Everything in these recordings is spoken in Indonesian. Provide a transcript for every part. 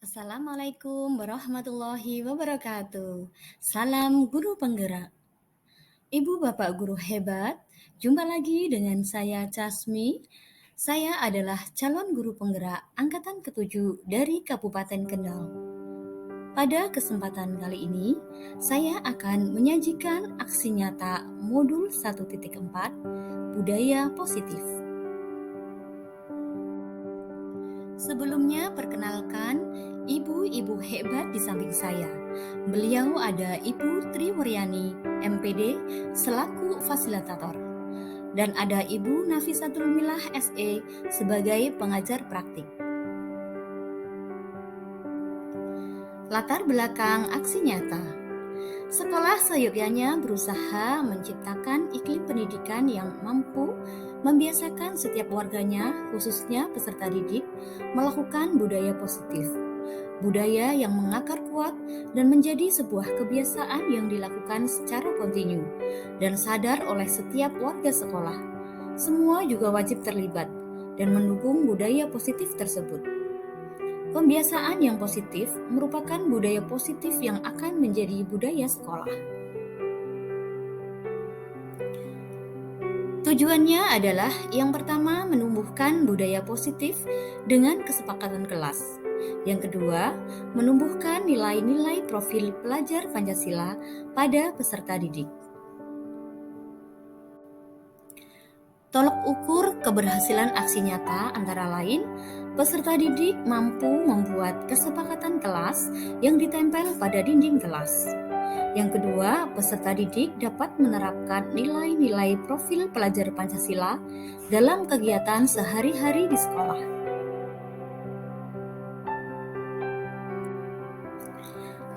Assalamualaikum warahmatullahi wabarakatuh. Salam guru penggerak. Ibu bapak guru hebat, jumpa lagi dengan saya Casmi. Saya adalah calon guru penggerak angkatan ke-7 dari Kabupaten Kendal. Pada kesempatan kali ini, saya akan menyajikan aksi nyata modul 1.4 Budaya Positif. Sebelumnya perkenalkan ibu-ibu hebat di samping saya. Beliau ada Ibu Triwuryani, MPD, selaku fasilitator. Dan ada Ibu Nafisatul Milah, SE, sebagai pengajar praktik. Latar belakang aksi nyata. Sekolah seyogyanya berusaha menciptakan iklim pendidikan yang mampu membiasakan setiap warganya, khususnya peserta didik, melakukan budaya positif. Budaya yang mengakar kuat dan menjadi sebuah kebiasaan yang dilakukan secara kontinu dan sadar oleh setiap warga sekolah. Semua juga wajib terlibat dan mendukung budaya positif tersebut. Pembiasaan yang positif merupakan budaya positif yang akan menjadi budaya sekolah. Tujuannya adalah yang pertama menumbuhkan budaya positif dengan kesepakatan kelas. Yang kedua, menumbuhkan nilai-nilai profil pelajar Pancasila pada peserta didik. Tolok ukur keberhasilan aksi nyata antara lain, peserta didik mampu membuat kesepakatan kelas yang ditempel pada dinding kelas. Yang kedua, peserta didik dapat menerapkan nilai-nilai profil pelajar Pancasila dalam kegiatan sehari-hari di sekolah.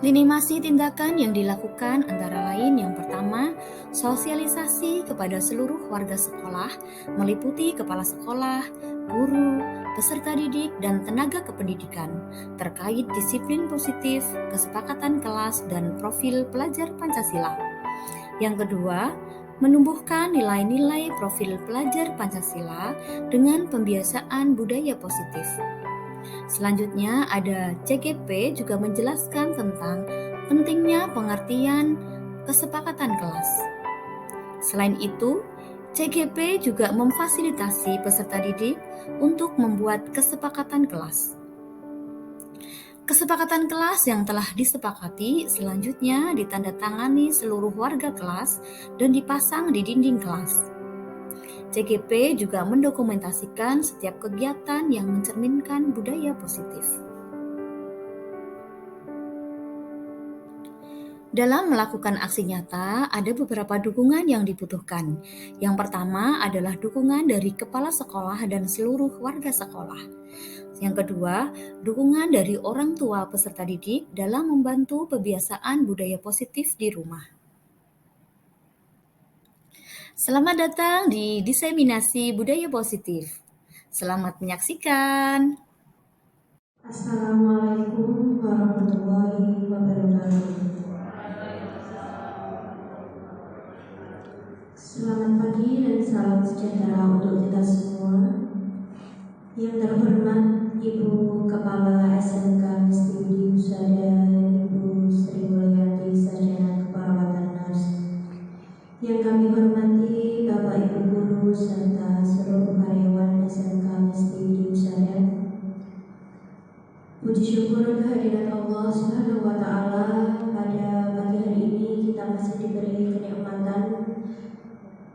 Lini masa tindakan yang dilakukan antara lain yang pertama, sosialisasi kepada seluruh warga sekolah, meliputi kepala sekolah, guru, peserta didik, dan tenaga kependidikan, terkait disiplin positif, kesepakatan kelas, dan profil pelajar Pancasila. Yang kedua, menumbuhkan nilai-nilai profil pelajar Pancasila dengan pembiasaan budaya positif. Selanjutnya ada CGP juga menjelaskan tentang pentingnya pengertian kesepakatan kelas. Selain itu, CGP juga memfasilitasi peserta didik untuk membuat kesepakatan kelas. Kesepakatan kelas yang telah disepakati selanjutnya ditandatangani seluruh warga kelas dan dipasang di dinding kelas. CGP juga mendokumentasikan setiap kegiatan yang mencerminkan budaya positif. Dalam melakukan aksi nyata, ada beberapa dukungan yang dibutuhkan. Yang pertama adalah dukungan dari kepala sekolah dan seluruh warga sekolah. Yang kedua, dukungan dari orang tua peserta didik dalam membantu pembiasaan budaya positif di rumah. Selamat datang di Diseminasi Budaya Positif. Selamat menyaksikan. Assalamualaikum warahmatullahi wabarakatuh. Selamat pagi dan salam sejahtera untuk kita semua. Yang terhormat Ibu Kepala SMK Ngesti Budi Husada, Ibu Sri Mulyati Sarjana Keperawatan Nurse. Yang kami hormati Bapak Ibu Guru serta seluruh karyawan SMK Ngesti Budi Husada. Puji syukur kehadirat Allah Subhanahu wa Ta'ala, pada pagi hari ini kita masih diberi kenikmatan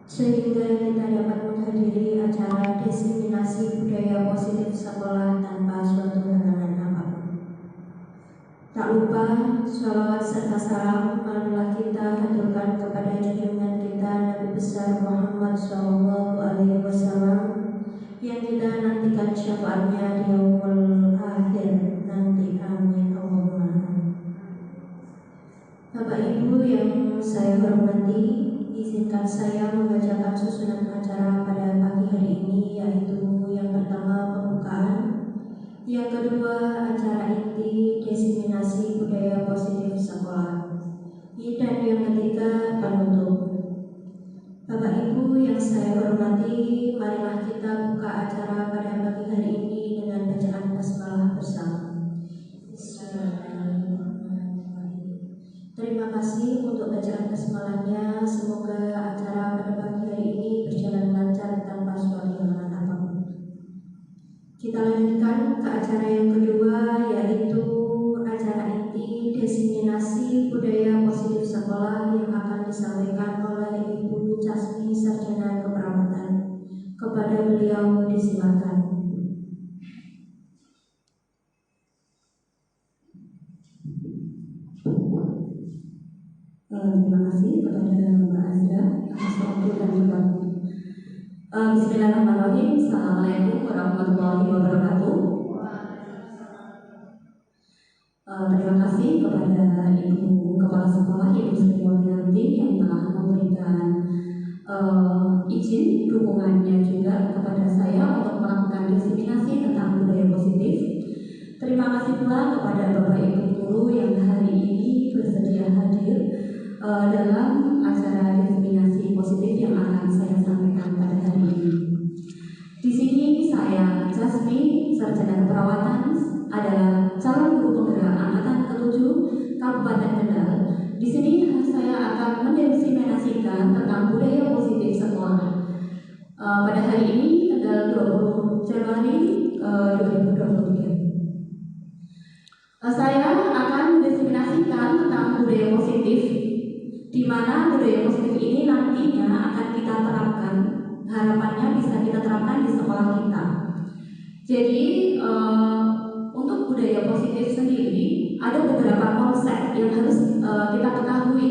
sehingga kita dapat menghadiri acara diseminasi budaya positif sekolah tanpa suatu halangan apapun. Tak lupa sholawat serta salam marilah kita haturkan kepada junjungan kita Nabi besar Muhammad SAW yang kita nantikan syafaatnya di yaumul akhir nanti. Amin Allahumma. Bapak Ibu yang saya hormati, izinkan saya membacakan susunan acara pada pagi hari ini, yaitu yang pertama pembukaan, yang kedua acara inti diseminasi budaya positif sekolah, dan yang ketiga penutup. Bapak Ibu yang saya hormati, marilah kita buka acara pada pagi hari ini dengan bacaan basmalah bersama. Terima kasih untuk bacaan basmalahnya. Semoga acara pada pagi hari ini berjalan lancar tanpa suatu halangan apapun. Kita lanjutkan ke acara yang kedua, yaitu acara inti diseminasi budaya positif sekolah yang akan disampaikan oleh Ibu Casmi Sarjana Keperawatan. Kepada beliau disilakan. Terima kasih kepada Mbak Azra atas waktu dan juga Bismillahirrahmanirrahim. Assalamualaikum warahmatullahi wabarakatuh. Terima kasih kepada Ibu Kepala Sekolah Ibu Sri Mulyati yang telah memberikan izin dukungannya juga kepada saya untuk melakukan diseminasi tentang budaya positif. Terima kasih pula kepada Bapak Ibu guru yang hari ini bersedia hadir dalam acara diseminasi positif yang akan saya sampaikan pada hari ini. Di sini saya Casmi Sarjana Keperawatan adalah calon guru penggerak angkatan ke-7 Kabupaten Kendal. Di sini saya akan mendiseminasikan tentang budaya positif sekolah. Pada hari ini tanggal 20 Januari 2023. Saya akan mendiseminasikan tentang budaya positif, di mana budaya positif ini nantinya akan kita terapkan, harapannya bisa kita terapkan di sekolah kita. Jadi untuk budaya positif sendiri ada beberapa konsep yang harus kita ketahui,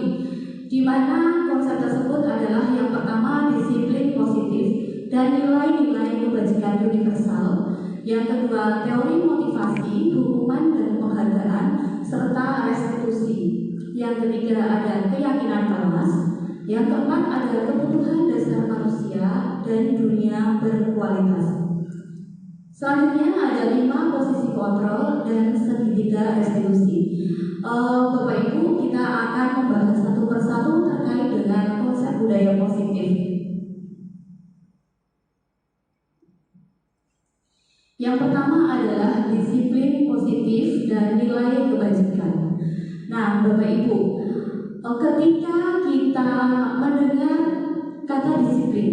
di mana konsep tersebut adalah yang pertama disiplin positif dan nilai-nilai kebajikan universal. Yang kedua, teori motivasi, hukuman dan penghargaan, serta restitusi. Yang ketiga, ada keyakinan balas. Yang keempat, ada kebutuhan dasar manusia dan dunia berkualitas. Selanjutnya ada 5 posisi kontrol dan segitiga restitusi. Bapak Ibu, kita akan membahas satu persatu terkait dengan konsep budaya positif. Yang pertama adalah disiplin positif dan nilai kebajikan. Nah, Bapak Ibu, ketika kita mendengar kata disiplin,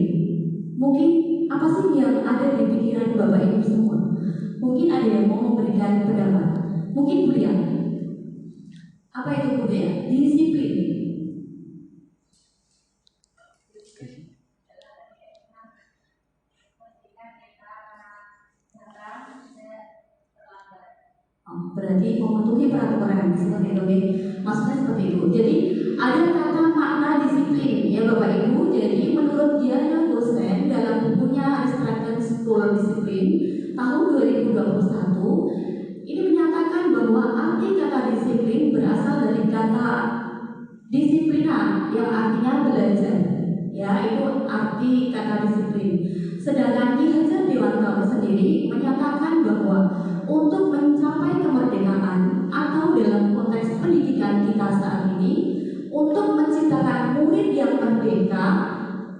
mungkin apa sih yang ada di pikiran Bapak Ibu semua? Mungkin ada yang mau memberikan pendapat. Mungkin Bu Lia. Apa itu Bu Lia? Disiplin. Berarti mematuhi peraturan seperti itu, maksudnya seperti itu. Jadi ada kata makna disiplin ya Bapak Ibu. Jadi menurut Diana dosen dalam bukunya Instruction School Discipline tahun 2021 ini menyatakan bahwa arti kata disiplin berasal dari kata disiplina yang artinya belajar. Ya, itu arti kata disiplin. Sedangkan Ki Hajar Dewantara sendiri menyatakan bahwa untuk mencapai kemerdekaan atau dalam konteks pendidikan kita saat ini, untuk menciptakan murid yang merdeka,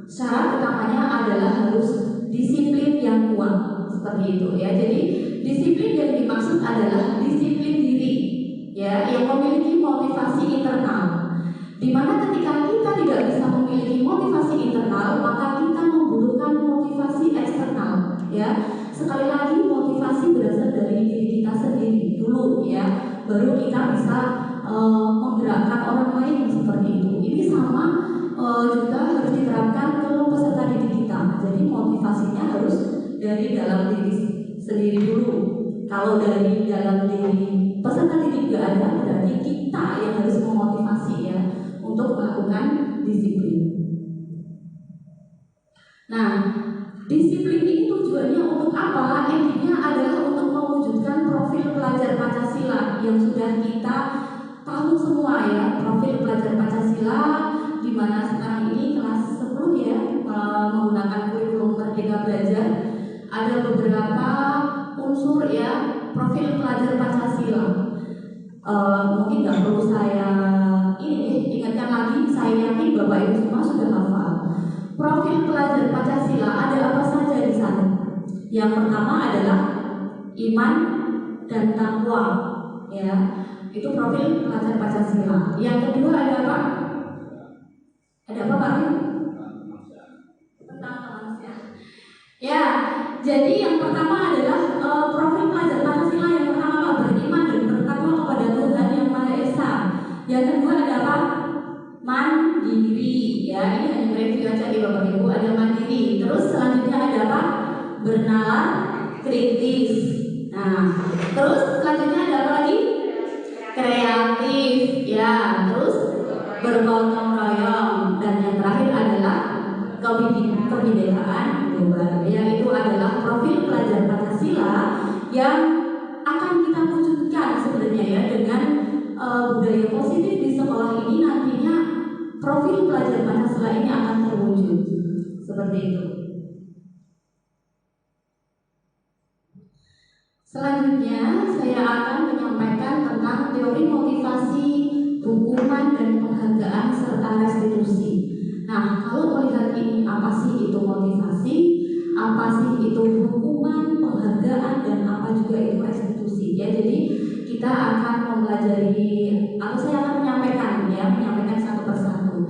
syarat utamanya adalah harus disiplin yang kuat, seperti itu ya. Jadi disiplin yang dimaksud adalah disiplin diri, ya, yang memiliki motivasi internal. Di mana ketika kita tidak bisa memiliki motivasi internal, maka kita membutuhkan motivasi eksternal, ya. Sekali lagi motivasi berasal dari diri kita sendiri dulu, ya, baru kita bisa menggerakkan orang lain seperti itu. Ini sama juga harus diterapkan ke peserta didik kita. Jadi motivasinya harus dari dalam diri sendiri dulu. Kalau dari dalam diri peserta didik tidak ada, berarti kita yang harus memotivasi ya untuk melakukan disiplin. Nah, disiplin ini tujuannya untuk apa? Intinya adalah untuk mewujudkan profil pelajar Pancasila yang sudah kita tahu semua ya. Profil pelajar Pancasila di mana sekarang ini kelas 10 ya, menggunakan kurikulum Merdeka Belajar. Ada beberapa unsur ya profil pelajar Pancasila. Mungkin nggak perlu saya ingatkan lagi. Saya yakin Bapak Ibu semua sudah hafal. Profil pelajar Pancasila ada apa saja di sana? Yang pertama adalah iman dan takwa, ya. Itu profil pelajar Pancasila. Yang kedua ada apa? Ada apa Pak? Tentang kemanusiaan. Ya, jadi yang pertama adalah profil pelajar Pancasila. Yang pertama Pak, beriman dan bertakwa kepada Tuhan Yang Maha Esa. Yang kedua ada apa? Mandiri. Ya, ini hanya review aja di Bapak Ibu. Ada mandiri. Terus selanjutnya ada apa? Bernalar kritis. Nah, terus selanjutnya ada apa lagi? Kreatif. Ya, terus bergotong royong. Dan yang terakhir adalah kebinekaan global. Ya, itu adalah profil pelajar Pancasila yang akan kita wujudkan sebenarnya ya dengan budaya positif di sekolah ini. Nantinya profil pelajar Pancasila ini akan terwujud seperti itu. Selanjutnya saya akan menyampaikan tentang teori motivasi, hukuman dan penghargaan serta restitusi. Nah, kalau melihat ini, apa sih itu motivasi, apa sih itu hukuman, penghargaan, dan apa juga itu restitusi? Ya, jadi kita akan mempelajari, atau saya akan menyampaikan satu persatu.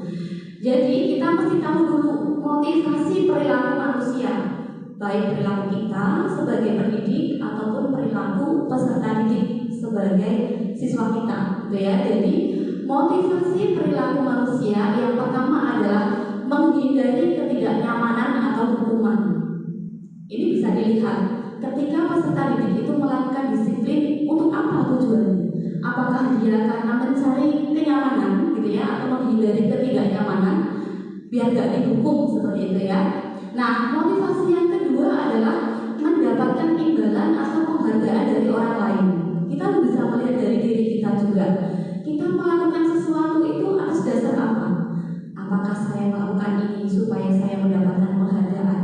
Jadi kita mesti tahu dulu motivasi perilaku manusia, baik perilaku kita sebagai pendidik ataupun perilaku peserta didik sebagai siswa kita, gitu ya. Jadi motivasi perilaku manusia yang pertama adalah menghindari ketidaknyamanan atau hukuman. Ini bisa dilihat ketika peserta didik itu melakukan disiplin, untuk apa tujuannya? Apakah dia karena mencari kenyamanan, gitu ya, atau menghindari ketidaknyamanan biar gak dihukum seperti itu ya. Nah, motivasi yang kedua adalah mendapatkan imbalan atau penghargaan dari orang lain. Kita bisa melihat dari diri kita juga. Kita melakukan sesuatu itu atas dasar apa? Apakah saya melakukan ini supaya saya mendapatkan penghargaan,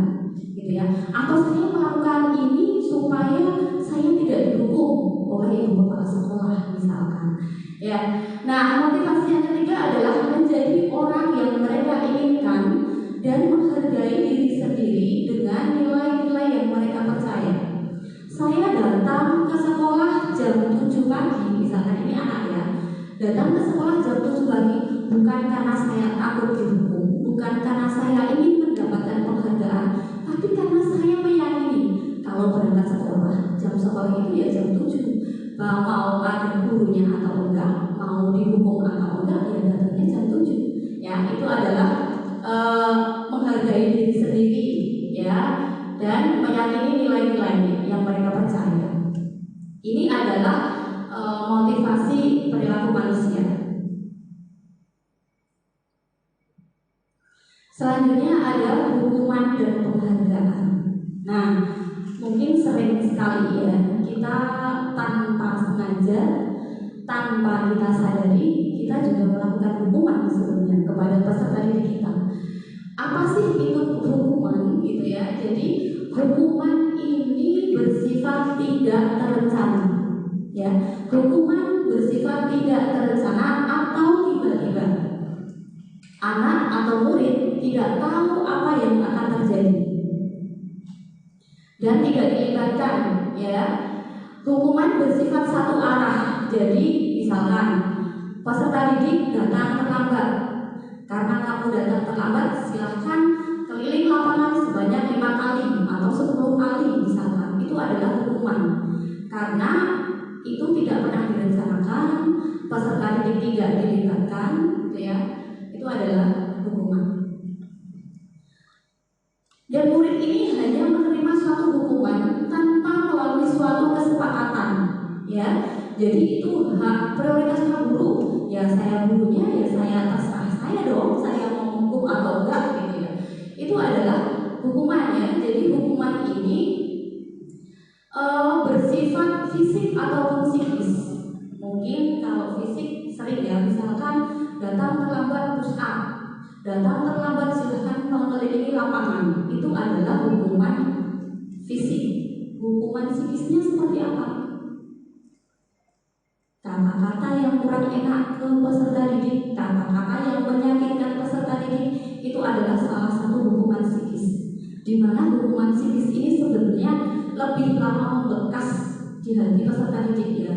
gitu ya? Atau saya melakukan ini supaya saya tidak dihukum oleh ibu kepala sekolah misalkan, ya. Nah, motivasi yang ketiga adalah menjadi orang yang mereka inginkan dan menghargai diri sendiri dengan nilai-nilai yang mereka percaya. Saya datang ke sekolah jam 7 pagi, misalkan ini anak ya, datang ke sekolah jam 7 pagi bukan karena saya takut dihukum, bukan karena saya ingin mendapatkan penghargaan, tapi karena saya meyakini kalau berangkat sekolah, jam sekolah itu ya jam 7. Mau ada gurunya atau enggak, mau dihukum atau enggak, ya datangnya jam 7. Ya, itu adalah menghargai diri sendiri, ya, dan meyakini nilai-nilai yang mereka percaya. Ini adalah motivasi perilaku manusia. Selanjutnya ada hukuman dan penghargaan. Nah, mungkin sering sekali ya kita tanpa sengaja, tanpa kita sadari, kita juga melakukan hukuman sebenarnya kepada peserta didik kita. Apa sih itu hukuman, gitu ya? Jadi hukuman ini bersifat tidak terencana, ya. Hukuman bersifat tidak terencana atau tiba-tiba. Anak atau murid tidak tahu apa yang akan terjadi dan tidak dilibatkan, ya. Hukuman bersifat satu arah. Jadi misalkan peserta didik datang terlambat. Karena kamu datang terlambat, silahkan keliling lapangan sebanyak 5 kali atau 10 kali misalkan. Itu adalah hukuman. Karena itu tidak pernah direncanakan, peserta didik tidak dilibatkan, gitu ya. Itu adalah hukuman. Dan murid ini hanya menerima suatu hukuman tanpa melalui suatu kesepakatan, ya. Jadi itu hak prioritasnya guru. Ya saya gurunya, ya saya terserah saya dong, saya mau hukum atau enggak, gitu ya. Itu adalah hukumannya. Jadi hukuman ini bersifat fisik ataupun psikis. Mungkin kalau fisik sering ya, misalkan datang terlambat push up, datang terlambat silahkan mengelilingi lapangan. Itu adalah hukuman fisik. Hukuman psikisnya seperti apa? Kata-kata yang kurang enak ke peserta didik, kata-kata yang menyakitkan peserta didik, itu adalah salah satu hukuman psikis. Di mana hukuman psikis ini sebenarnya lebih lama membekas di hati peserta didik ya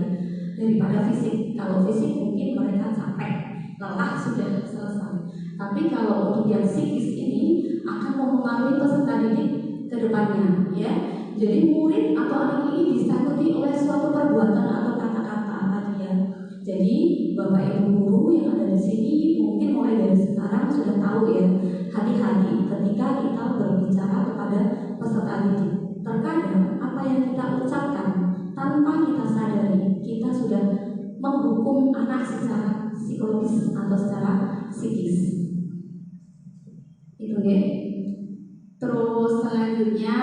daripada fisik. Kalau fisik mungkin mereka capek, lelah, sudah selesai. Tapi kalau untuk yang psikis ini akan mempengaruhi peserta didik ke depannya, ya. Jadi murid atau anak ini disakuti oleh suatu perbuatan atau kata-kata tadi ya. Jadi Bapak Ibu guru yang ada di sini mungkin mulai dari sekarang sudah tahu ya, hati-hati ketika kita berbicara kepada peserta didik. Terkadang apa yang kita ucapkan tanpa kita sadari kita sudah menghukum anak secara psikologis atau secara psikis. Itu ya. Terus selanjutnya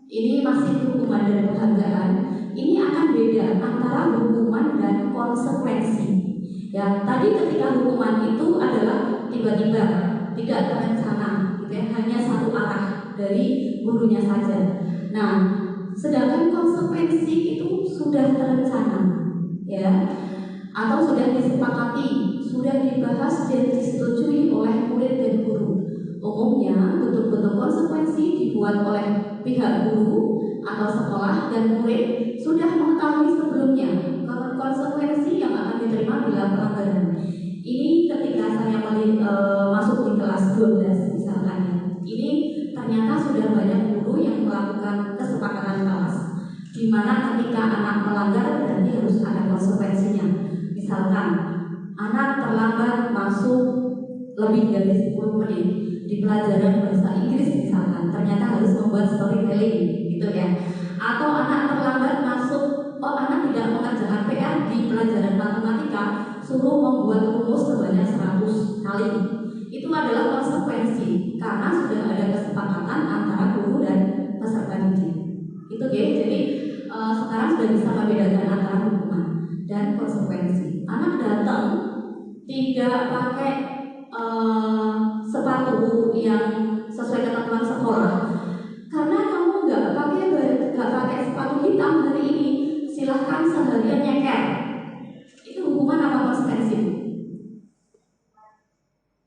ini masih hukuman dan penghargaan. Ini akan beda antara hukuman dan konsekuensi. Ya, tadi ketika hukuman itu adalah tiba-tiba, tidak terencana, gitu ya, hanya satu arah dari gurunya saja. Nah, sedangkan konsekuensi itu sudah terencana, ya, atau sudah disepakati, sudah dibahas dan disetujui oleh murid dan guru. Umumnya bentuk-bentuk konsekuensi dibuat oleh pihak guru atau sekolah dan murid sudah mengetahui sebelumnya konsekuensi yang akan diterima bila pelanggaran. Ini ketika saya masuk di kelas 12 misalkan ya. Ini ternyata sudah banyak guru yang melakukan kesepakatan kelas di mana ketika anak melanggar berarti harus ada konsekuensinya. Misalkan anak terlambat masuk lebih dari 10 menit di pelajaran bahasa Inggris misalkan, ternyata harus membuat storytelling gitu ya. Atau anak terlambat masuk, anak tidak mengerjakan PR di pelajaran matematika, suruh membuat rumus sebanyak 100 kali. Itu adalah konsekuensi karena sudah ada kesepakatan antara guru dan peserta didik. Itu ya. Jadi sekarang sudah bisa membedakan antara hukuman dan konsekuensi. Anak datang tidak pakai sepatu yang sesuai ketentuan sekolah, karena kamu nggak pakai sepatu hitam hari ini, silahkan seharian nyeker. Itu hukuman apa konsekuensi?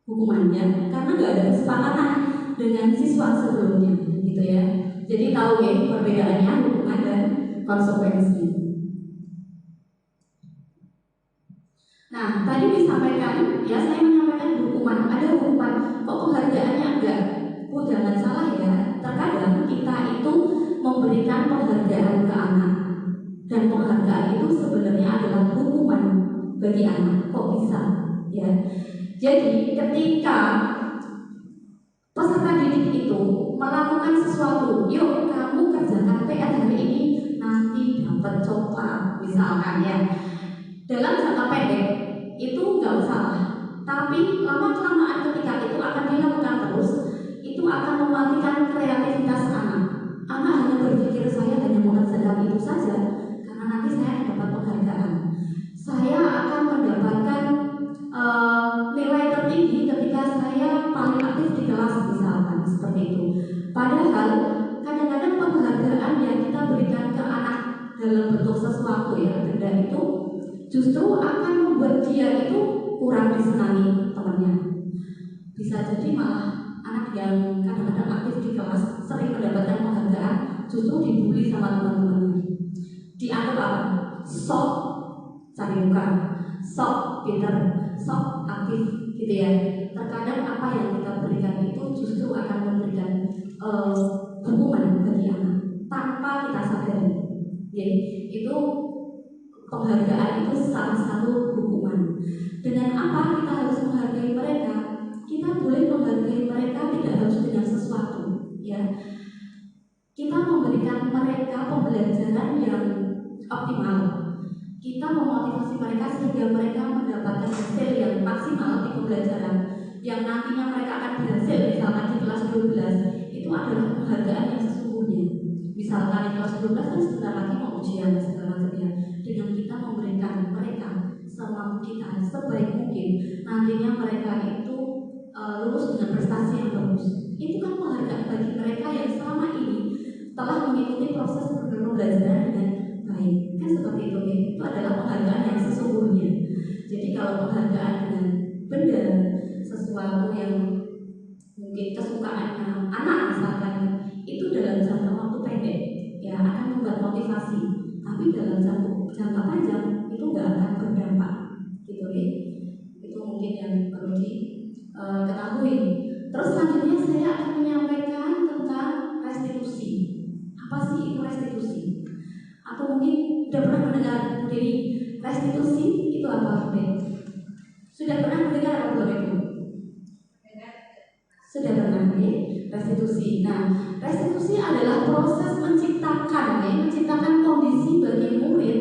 Hukumannya, karena nggak ada kesepakatan dengan siswa sebelumnya, gitu ya. Jadi tahu ya perbedaannya hukuman dan konsekuensi. Nah, tadi disampaikan, ya saya menyampaikan hukuman, ada hukuman, kok penghargaannya enggak? Jangan salah ya, terkadang kita itu memberikan penghargaan ke anak, dan penghargaan itu sebenarnya adalah hukuman bagi anak. Kok bisa? Ya, jadi ketika peserta didik itu melakukan sesuatu, yuk kamu kerjakan PR hari ini, nanti dapat coklat, misalkan ya. Dalam jangka pendek itu nggak salah, tapi lama-kelamaan ketika itu akan dilakukan terus, itu akan mematikan kreativitas anak. Anak hanya berpikir saya hanya mengerjakan itu saja, karena nanti saya akan dapat penghargaan. Saya akan mendapatkan nilai tertinggi ketika saya paling aktif di kelas misalkan, seperti itu. Padahal kadang-kadang penghargaan yang kita berikan ke anak dalam bentuk sesuatu ya, benda itu justru akan membuat dia itu kurang disenangi temannya. Bisa jadi malah anak yang kadang-kadang aktif di kelas sering mendapatkan penghargaan justru dibully sama teman-temannya. Dianggap apa? Sok cari muka, sok pinter, sok aktif gitu ya. Terkadang apa yang kita berikan itu justru akan memberikan hukuman bagi anak tanpa kita sadari. Ya, itu penghargaan itu salah satu hukuman. Dengan apa kita harus menghargai mereka? Kita boleh menghargai mereka tidak harus dengan sesuatu, ya. Kita memberikan mereka pembelajaran yang optimal. Kita memotivasi mereka sehingga mereka mendapatkan hasil yang maksimal di pembelajaran, yang nantinya mereka akan berhasil misalkan di kelas 12. Itu adalah penghargaan yang sesungguhnya. Misalkan di kelas 12 kan sebentar lagi mau ujian segala macamnya. Dengan kita memberikan mereka semampu kita sebaik mungkin, nantinya mereka itu lulus dengan prestasi yang bagus. Itu kan penghargaan bagi mereka yang selama ini telah mengikuti proses pembelajaran dengan baik. Kan seperti itu ya. Itu adalah penghargaan yang sesungguhnya. Jadi kalau penghargaan dengan benda, sesuatu yang mungkin kesukaannya anak misalkan, itu dalam jangka waktu pendek ya akan membuat motivasi. Tapi dalam jangka panjang itu nggak akan berdampak depan, gitu ya. Itu mungkin yang perlu diketahui. Terus selanjutnya saya akan menyampaikan tentang restitusi. Apa sih itu restitusi? Atau mungkin sudah pernah mendengar Bu Dewi, restitusi itu apa, Bu Dewi? Sudah pernah mendengar apa, Bu Dewi? Sudah pernah ya? Restitusi. Nah, restitusi adalah proses menciptakan kondisi bagi murid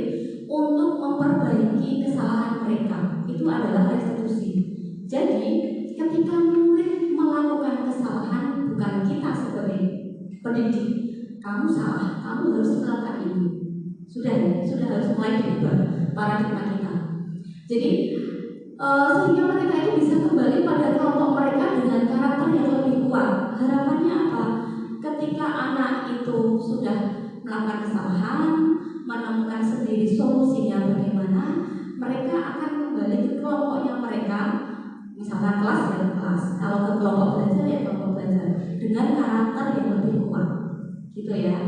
untuk memperbaiki kesalahan mereka. Itu adalah restitusi. Jadi, ketika murid melakukan kesalahan, bukan kita sebagai pendidik, kamu salah, kamu harus melakukan ini. Sudah harus mulai diubah paradigma kita. Jadi sehingga mereka itu bisa kembali pada kelompok mereka dengan karakter yang lebih kuat. Harapannya apa? Ketika anak itu sudah melakukan kesalahan, menemukan sendiri solusinya bagaimana, mereka akan kembali ke kelompoknya mereka. Misalkan kelas ya kelas, kalau ke kelompok belajar ya kelompok belajar dengan karakter yang lebih kuat, gitu ya.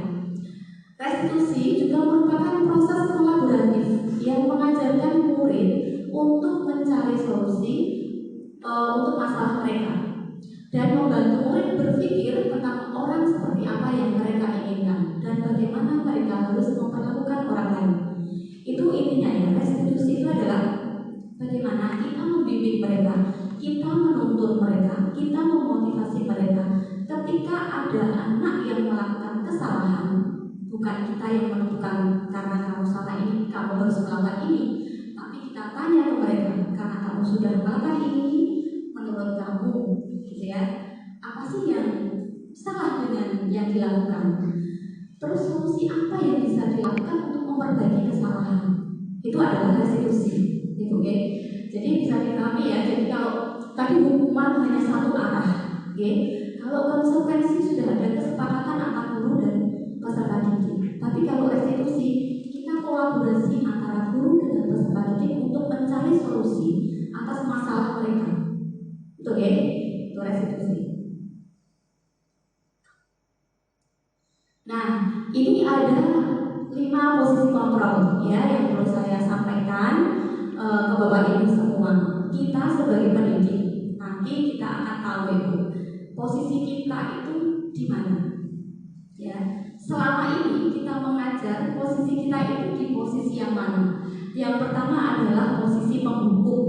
Restitusi juga merupakan proses kolaboratif yang mengajarkan murid untuk mencari solusi untuk masalah mereka dan membantu murid berpikir tentang orang seperti apa yang mereka inginkan dan bagaimana mereka harus memperlakukan orang lain. Itu intinya ya, restitusi itu adalah bagaimana kita membimbing mereka, kita menuntun mereka, kita memotivasi mereka. Ketika ada anak yang melakukan kesalahan, bukan kita yang menentukan karena kamu salah ini, kamu harus melakukan ini, tapi kita tanya ke mereka, karena kamu sudah melakukan ini, menurut kamu, gitu ya, apa sih yang salah dengan yang dilakukan? Terus solusi apa yang bisa dilakukan untuk memperbaiki kesalahan? Itu adalah restitusi, gitu ya. Jadi bisa dipahami ya. Jadi kalau tadi hukuman hanya satu arah, ya. Kalau konsekuensi sudah ada kesepakatan antara guru dan peserta didik. Tapi kalau restitusi, kita kolaborasi antara guru dengan peserta didik untuk mencari solusi atas masalah mereka. Itu ya, itu restitusi. Nah, ini ada 5 posisi kontrol ya yang perlu saya sampaikan ke Bapak Ibu semua. Kita sebagai pendidik, nanti kita akan tahu itu posisi kita itu di mana. Ya, selama ini kita mengajar, posisi kita itu di posisi yang mana? Yang pertama adalah posisi penghukum.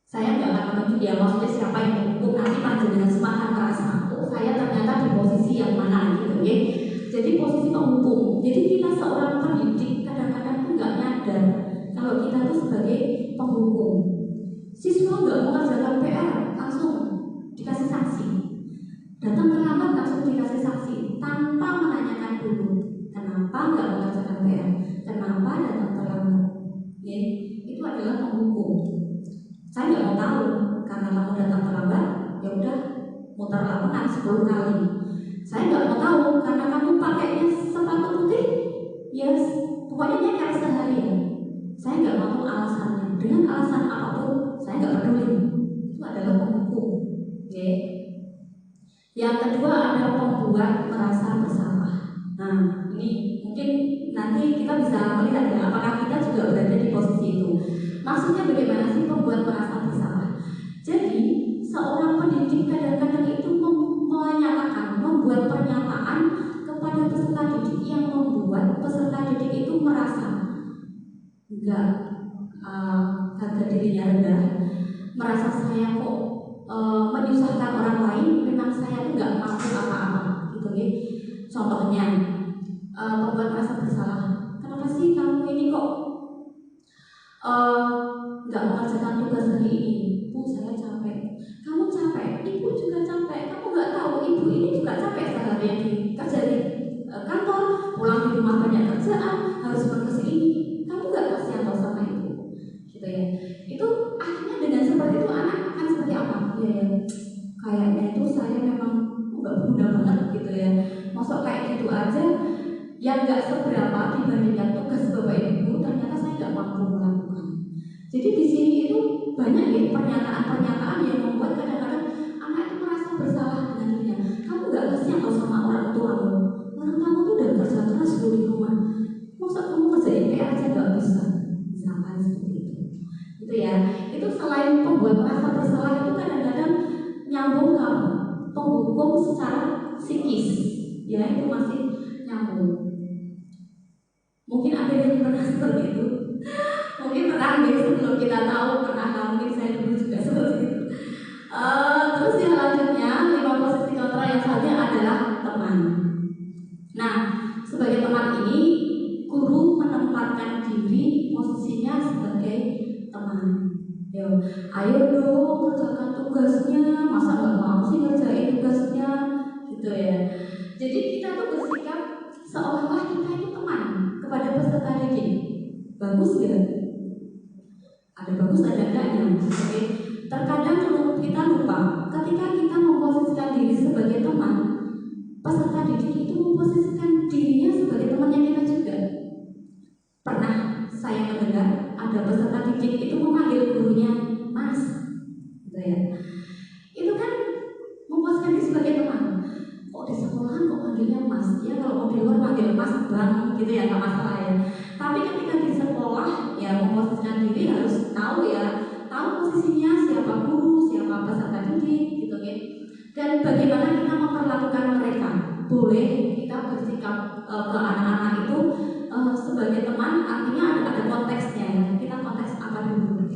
Saya nggak akan menunjuk ya maksudnya siapa yang menghukum, nanti panjenengan semua akan merasa, oh saya ternyata di posisi yang mana gitu ya. Jadi posisi penghukum. Jadi kita seorang pendidik kadang-kadang tuh nggak nyadar kalau kita tuh sebagai penghukum. Siswa nggak mengerjakan PR langsung dikasih sanksi. Datang terlambat langsung dikasih sanksi tanpa menanyakan dulu kenapa nggak mengerjakan PR, kenapa datang terlambat. Ya, itu adalah penghukum. Saya nggak mau tahu karena kamu datang terlambat, ya udah mutar lapangan 10 kali. Saya nggak mau tahu karena kamu pakainya sepatu putih, yes, pokoknya nyeker seharian. Saya nggak mau tahu alasannya. Dengan alasan apapun, saya nggak peduli. Itu adalah penghukum. Okay. Yang kedua ada pembuat merasa bersalah. Nah, ini mungkin nanti kita bisa melihat ya, apakah kita juga berada di posisi itu. Maksudnya bagaimana sih pembuat merasa bersalah? Jadi seorang pendidik kadang-kadang itu membuat pernyataan kepada peserta didik yang membuat peserta didik itu merasa enggak harga dirinya rendah, merasa saya kok menyusahkan orang lain, memang saya tuh nggak mampu apa-apa, gitu ya. Contohnya pembuat merasa bersalah. Kenapa sih kamu ini kok nggak mengerjakan tugas hari ini? Bu, saya capek. Kamu capek, ibu juga capek. Kamu nggak tahu, ibu ini juga capek seharian kerja di kantor, pulang di rumah banyak kerjaan, harus bekerja ini. Kamu nggak kasihan tahu sama ibu, gitu ya. Itu akhirnya dengan seperti itu anak akan seperti apa? Ya, kayaknya itu saya memang nggak berguna banget, gitu ya. Masuk kayak gitu aja, yang nggak seberapa dibandingkan tugas bapak ibu, ternyata saya nggak mampu melakukan. Jadi di sini itu banyak ya pernyataan-pernyataan yang membuat kadang-kadang anak itu merasa bersalah dengan dirinya. Kamu nggak kasihan kalau sama orang tuamu. Orang kamu tuh udah kerja keras di rumah. Masa kamu kerjain PR aja nggak bisa. ya. Itu selain pembuat merasa bersalah itu kadang-kadang nyambung ke penghukum secara psikis, ya itu masih nyambung. Mungkin ada yang pernah seperti itu, mungkin pernah ya, sebelum kita tahu pernah, mungkin saya dulu juga seperti itu. Terus yang selanjutnya 5 posisi kontra yang selanjutnya adalah teman. Nah, sebagai teman ini guru menempatkan diri posisinya sebagai teman. Yo, ayo dong kerjakan tugasnya, masa nggak mau sih ngerjain tugasnya, gitu ya. Jadi kita tuh bersikap seolah-olah kita itu teman kepada peserta didik. Bagus ya? Ada bagus ada enggaknya. Oke. Terkadang kita lupa ketika kita memposisikan diri sebagai teman, peserta didik itu memposisikan dirinya sebagai temannya kita juga. Pernah saya mendengar ada peserta didik itu memanggil gurunya Mas, gitu ya. Itu kan memposisikan diri sebagai teman. Kok di sekolahan kok manggilnya Mas? Ya kalau mau di luar manggil Mas Bang, gitu ya, nggak masalah ya. Tapi ketika di sekolah ya memposisikan diri harus tahu ya, tahu posisinya siapa guru, siapa peserta didik, gitu ya. Dan bagaimana kita memperlakukan mereka. Boleh kita bersikap ke anak-anak itu sebagai teman, artinya ada konteksnya ya. Kita konteks apa dulu.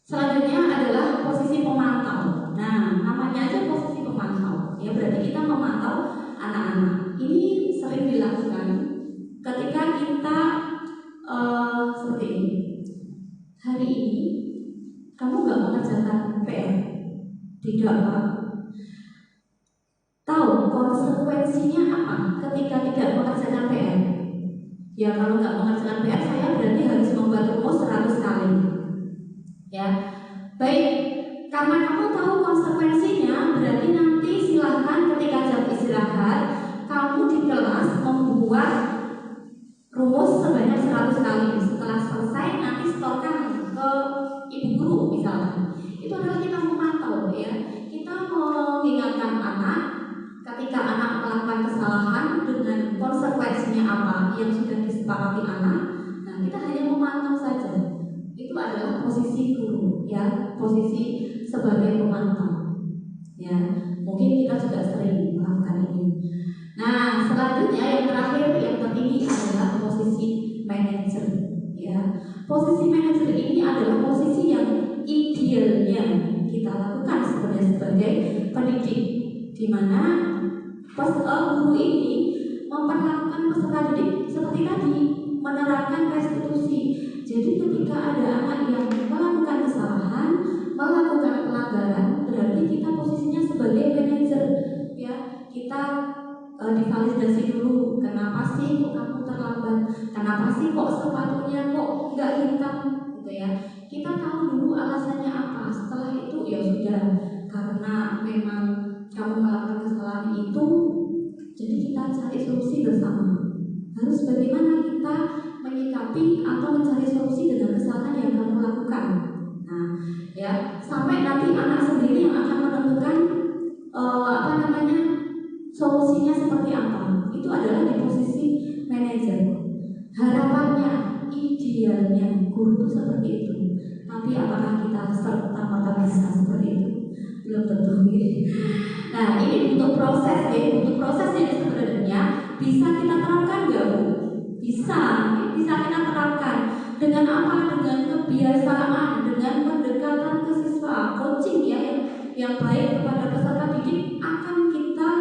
Selanjutnya adalah posisi pemantau. Nah, namanya aja posisi pemantau. Ya berarti kita memantau anak-anak. Ini sering dilakukan ketika kita seperti ini. Hari ini kamu nggak mengerjakan PR? Tidak, Pak. Tahu konsekuensinya apa ketika tidak mengerjakan PR? Ya kalau nggak mengerjakan PR saya berarti harus membuat rumus 100 kali. Ya, baik. Karena kamu tahu konsekuensinya, berarti nanti silahkan ketika jam istirahat kamu di kelas membuat rumus sebanyak 100 kali. Setelah selesai nanti setorkan ke ibu guru misalnya. Itu adalah kita memantau ya. Kita mengingatkan anak ketika anak melakukan kesalahan dengan konsekuensinya apa yang sudah disepakati anak. Nah, kita hanya memantau saja. Itu adalah posisi guru ya, posisi sebagai pemantau. Ya, mungkin kita juga sering melakukan ini. Nah, selanjutnya yang terakhir yang tertinggi adalah posisi manajer. Ya, posisi manajer ini adalah posisi yang idealnya kita lakukan sebenarnya sebagai pendidik, di mana guru ini memperlakukan peserta didik seperti tadi, menerapkan restitusi. Jadi ketika ada anak yang melakukan kesalahan, melakukan pelanggaran, berarti kita posisinya sebagai manajer. Ya, kita divalidasi dulu. Kenapa sih kok kamu terlambat? Kenapa sih kok sepatunya kok nggak hitam? Gitu ya. Kita tahu dulu alasannya apa. Setelah itu ya sudah, karena memang kamu melakukan kesalahan itu, jadi kita cari solusi bersama. Harus bagaimana kita menyikapi atau mencari solusi dengan kesalahan yang kamu lakukan. Nah, ya sampai nanti anak sendiri yang akan menentukan solusinya seperti apa. Itu adalah di posisi manajer. Harapannya, idealnya guru itu seperti itu. Tapi apakah kita serta-merta bisa seperti itu? Belum tentu. Nah, ini butuh proses ya, butuh proses yang sebenarnya bisa kita terapkan nggak Bu? Bisa kita terapkan. Dengan apa? Dengan kebiasaan, dengan pendekatan ke siswa, coaching ya yang baik kepada peserta didik akan kita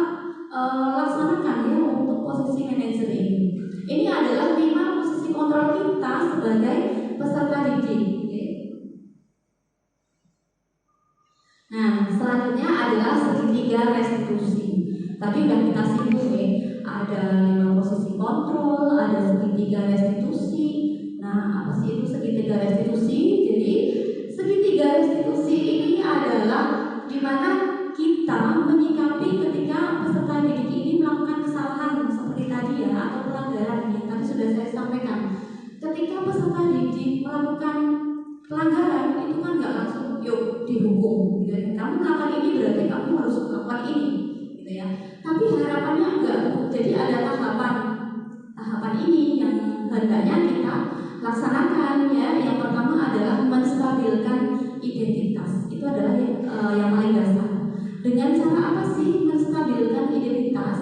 laksanakan ya untuk posisi manajer ini. Ini adalah 5 posisi kontrol kita sebagai peserta didik. Nah, selanjutnya adalah segitiga restitusi. Tadi udah kita singgung ya, ada 5 posisi kontrol, ada segitiga restitusi. Nah, apa sih itu segitiga restitusi? Jadi, segitiga restitusi ini adalah di mana kita menyikapi ketika peserta didik ini melakukan kesalahan seperti tadi ya, atau pelanggaran yang tadi sudah saya sampaikan. Ketika peserta didik melakukan pelanggaran itu kan nggak langsung yuk dihukum gitu. Kamu melakukan ini berarti kamu harus melakukan ini gitu ya. Tapi harapannya enggak. Jadi ada tahapan ini yang hendaknya kita laksanakan ya. Yang pertama adalah menstabilkan identitas. Itu adalah yang paling dasar. Dengan cara apa sih menstabilkan identitas?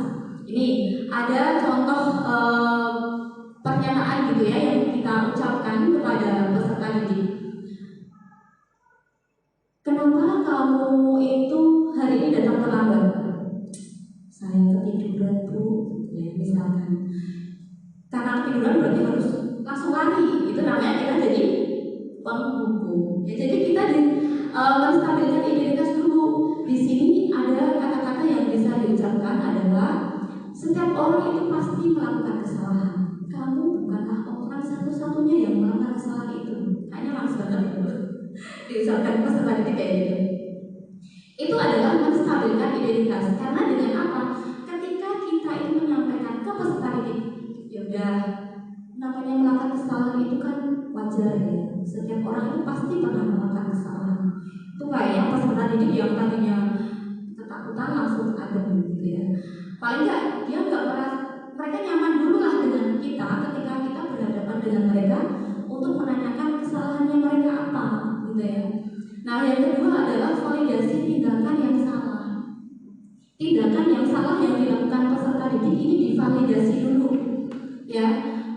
Ini ada contoh pernyataan gitu ya yang kita ucapkan kepada peserta didik. Kenapa kamu itu hari ini datang terlambat? Saya ketiduran Bu, ya misalkan. Karena ketiduran berarti harus langsung lari. Itu namanya kita jadi penghukum. Ya, jadi kita menstabilkan identitas dulu. Di sini ada kata-kata yang bisa diucapkan adalah setiap orang itu pasti melakukan kesalahan. Kamu bukanlah orang satu-satunya yang melakukan kesalahan itu. Hanya langsung diucapkan peserta didik kayak gitu. Itu adalah menstabilkan identitas. Karena dengan apa? Ketika kita itu menyampaikan ke peserta didik, ya udah, namanya melakukan kesalahan itu kan wajar ya. Setiap orang itu pasti pernah melakukan kesalahan. Itu kayak peserta didik yang tadinya ketakutan langsung adem gitu ya. Paling nggak dia nggak mereka nyaman dulu lah dengan kita ketika kita berhadapan dengan mereka untuk menanyakan kesalahannya mereka apa gitu ya. Nah yang kedua adalah validasi tindakan yang salah. Tindakan yang salah yang dilakukan peserta didik ini divalidasi dulu ya.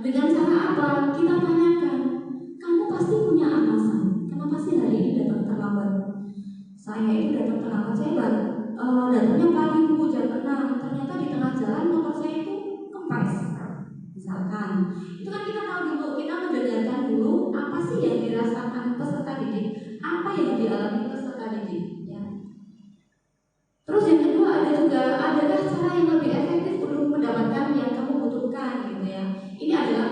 Dengan cara apa? Kita tanyakan, kamu pasti punya alasan kenapa sih hari ini datang terlambat? Saya itu datang terlambat, saya datangnya pagi Bu jam 6. Ternyata di tengah jalan motor saya itu kempes misalkan. Itu kan kita tahu dulu, kita mendengarkan dulu apa sih yang dirasakan peserta didik, apa yang dialami peserta didik ya. Terus yang kedua adakah cara yang lebih efektif untuk mendapatkan yang kamu butuhkan gitu ya. Ini adalah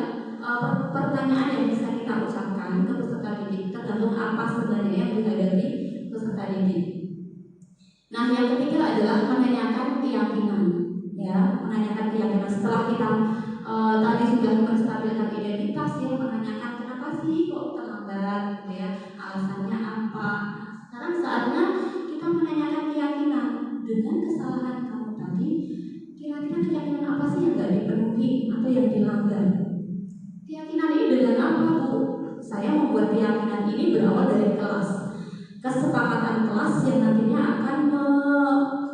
pertanyaan yang bisa kita ucapkan ke peserta didik, tergantung apa sebenarnya yang dihadapi peserta didik. Nah yang ketiga adalah menanyakan keyakinan ya, menanyakan keyakinan setelah kita tadi sudah menstabilkan identitas ya, menanyakan kenapa sih kok terlambat gitu ya, alasannya apa. Sekarang saatnya kita menanyakan keyakinan. Dengan kesalahan kamu tadi, kira-kira keyakinan apa sih yang gak dipenuhi atau yang dilanggar? Keyakinan ini dengan apa Bu? Saya membuat keyakinan ini berawal dari kelas, kesepakatan kelas yang nantinya akan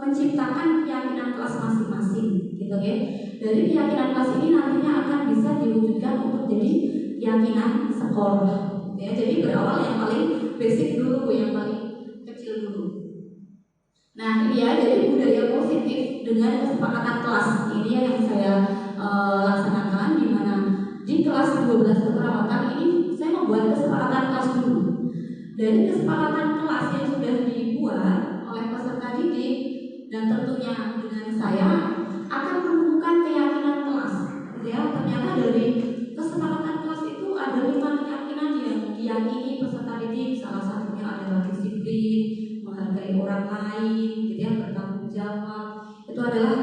menciptakan keyakinan kelas masing-masing gitu ya. Dari keyakinan kelas ini nantinya akan bisa diwujudkan untuk jadi keyakinan sekolah ya. Jadi berawal yang paling basic dulu, yang paling kecil dulu. Nah ini ya, jadi budaya positif dengan kesepakatan kelas ini yang saya laksanakan, di mana di kelas 12 keperawatan ini saya membuat kesepakatan kelas dulu. Dari kesepakatan kelas yang sudah dibuat oleh peserta didik dan tentunya dengan saya akan menemukan keyakinan kelas ya. Ternyata dari kesepakatan kelas itu ada 5 keyakinan yang diyakini peserta didik. Salah satunya adalah disiplin, menghargai orang lain gitu ya, bertanggung jawab. Itu adalah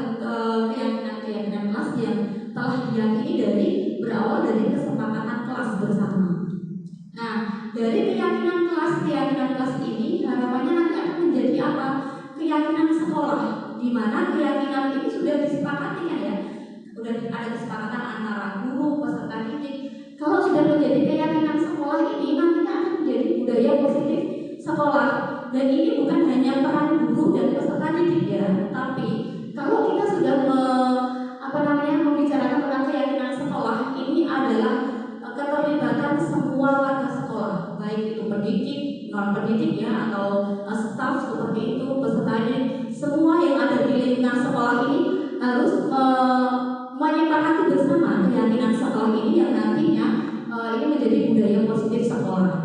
keyakinan kelas yang telah diyakini dari berawal dari kesepakatan kelas bersama. Nah, dari keyakinan kelas ini harapannya nanti akan menjadi apa? Keyakinan sekolah, di mana keyakinan ini sudah disepakati kan ya? Sudah ada kesepakatan antara guru, peserta didik. Kalau sudah menjadi keyakinan sekolah ini nantinya akan menjadi budaya positif sekolah. Dan ini bukan hanya peran guru dan peserta didik ya, tapi kalau kita sudah membicarakan tentang keyakinan sekolah, ini adalah keterlibatan semua warga sekolah, baik itu pendidik, non pendidik ya, atau staf seperti itu, peserta didik, semua yang ada di lingkungan sekolah ini harus menyepakati bersama keyakinan sekolah ini yang nantinya ini menjadi budaya positif sekolah.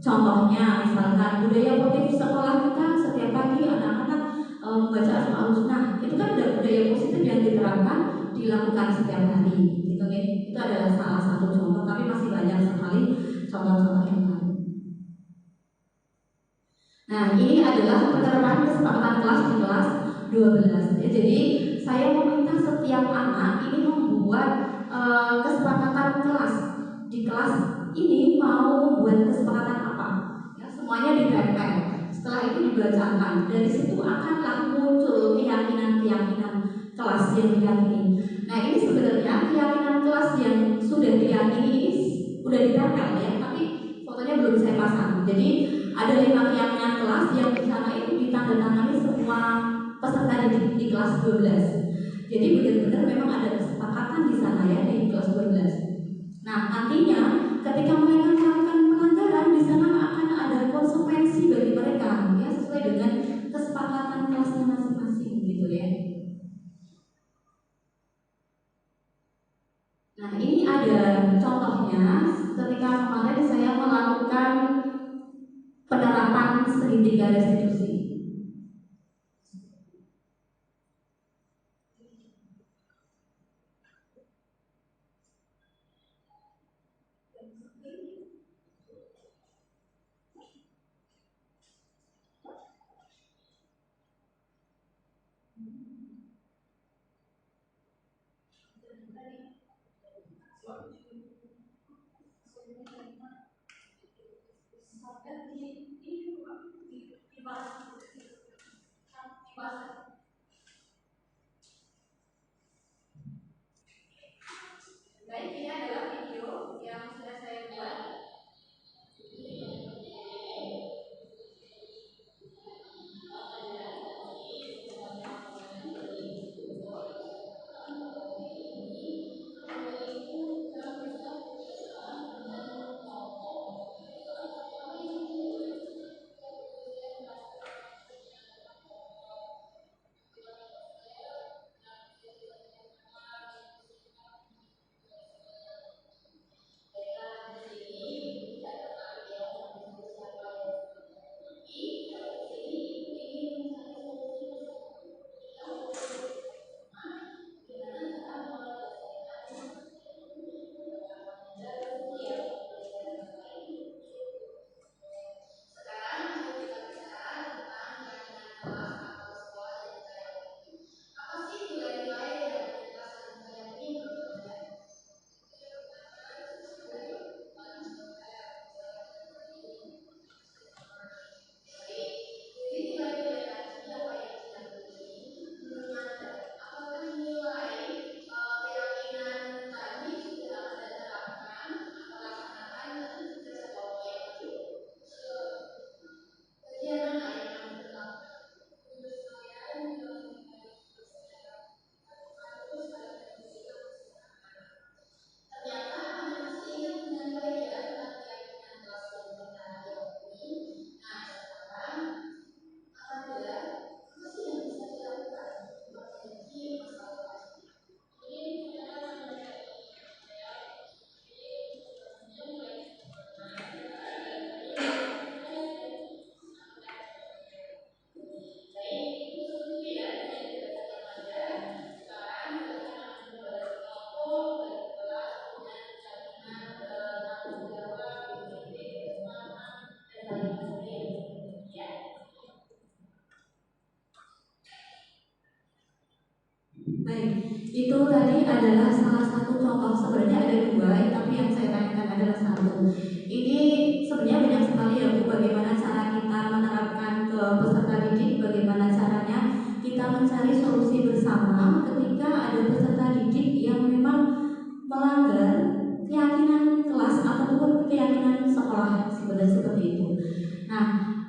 Contohnya misalkan budaya positif sekolah kita setiap pagi anak-anak membaca Asmaul Husna, itu kan ada budaya positif yang diterapkan, dilakukan setiap hari gitu ya. Itu adalah salah satu contoh, tapi masih banyak sekali contoh-contoh yang lain. Nah ini adalah penerapan kesepakatan kelas di kelas 12 ya. Jadi saya meminta setiap anak ini membuat kesepakatan kelas. Di kelas ini mau membuat kesepakatan apa ya, semuanya ditempel. Setelah itu dibacakan, dari situ akanlah muncul keyakinan-keyakinan kelas yang diyakini. Nah ini sebenarnya keyakinan kelas yang sudah diyakini ini sudah ditempel belum saya pasang. Jadi ada 5 keyakinan kelas yang di sana itu ditandatangani semua peserta didik di kelas 12. Jadi benar-benar memang ada kesepakatan di sana ya di kelas 12. Nah, nantinya ketika mereka melakukan pelanggaran di sana akan ada konsekuensi bagi mereka ya sesuai dengan kesepakatan kelasnya masing-masing gitu ya. Nah, ini ada contohnya ketika kemarin saya melakukan penerapan segitiga restitusi. Baik, ini adalah video yang sudah saya buat. Baik, itu tadi adalah salah satu contoh. Sebenarnya ada 2, tapi yang saya tanyakan adalah 1. Ini sebenarnya banyak sekali ya Bu, bagaimana cara kita menerapkan ke peserta didik, bagaimana caranya kita mencari solusi bersama ketika ada peserta didik yang memang melanggar keyakinan kelas ataupun keyakinan sekolah, sebenarnya seperti itu. Nah,